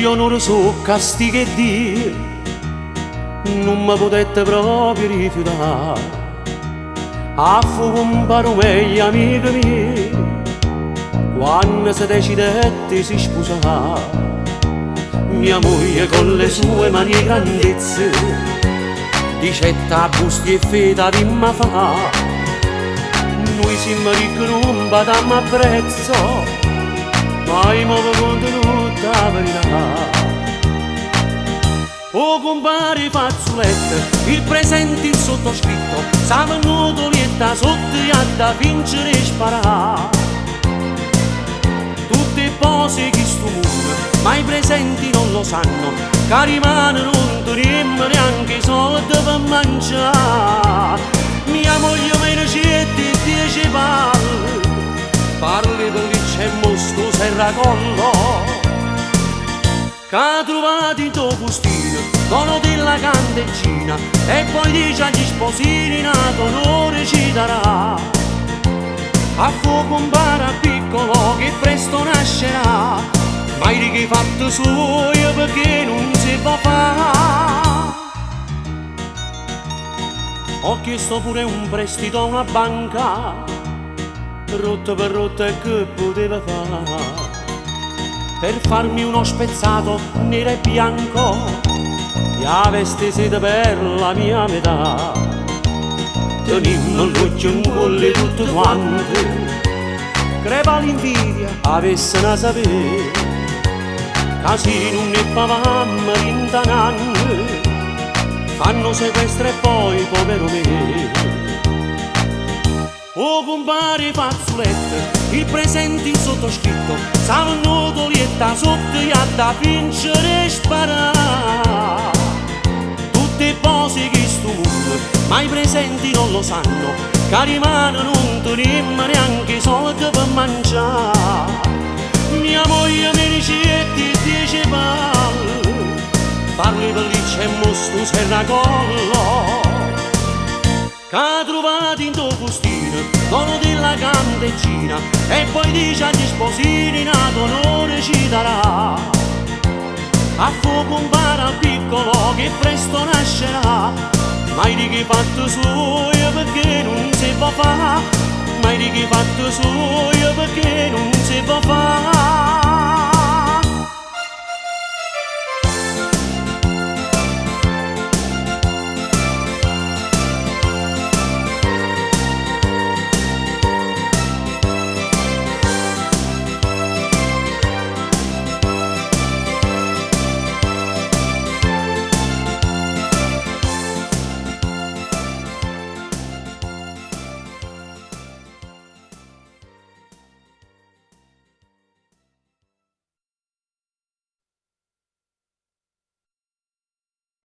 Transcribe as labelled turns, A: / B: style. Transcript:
A: io non lo so castigo e Dio non mi potete proprio rifiutare. A fuoco un paro meglio amico mio quando si decidette si sposò. Mia moglie con le sue mani e grandezze dicetta busti e feta di ma fa. Noi siamo ricchi non badammo a prezzo mai muovo contenuto la verità. Oh compare fazzoletto, il presente il sottoscritto, sa venuto lieta sotto e da vincere e sparare. Tutte cose che sto mondo, ma i presenti non lo sanno, che rimane non teniamo neanche soldi per mangiare. Mia moglie mi ricette 10 palle, parli per lì c'è mosto serracollo. Che ha trovato in tuo postino, dono della candeggina, e poi dice agli sposini nato onore ci darà. A fuoco un bara piccolo che presto nascerà, mai di che fatto suo perché non si può fare. Ho chiesto pure un prestito a una banca, rotta per rotta e che poteva fare, per farmi uno spezzato nero e bianco e a veste seta per la mia metà. Tenimmo l'occhio in colle tutto quanto, creva l'invidia avesse da sapere, casi non ne pavammo rintanando, fanno sequestro e poi povero me. Oh compare fazzoletto, il presente il sottoscritto, sa venuto lieta sotto e da vincere e sparare. Tutte cose che sto mondo, ma i presenti non lo sanno, che rimane non teniamo neanche soldi per mangiare. Mia moglie mi ricette 10 palle, parli per lì c'è mosto serracollo. Che ha trovato in tuo postino, dono della candeggina, e poi dice agli sposini nato onore ci darà. A fuoco un bara piccolo che presto nascerà, mai di che fatto suo perché non si può fare, mai di che fatto suo perché non si può fare.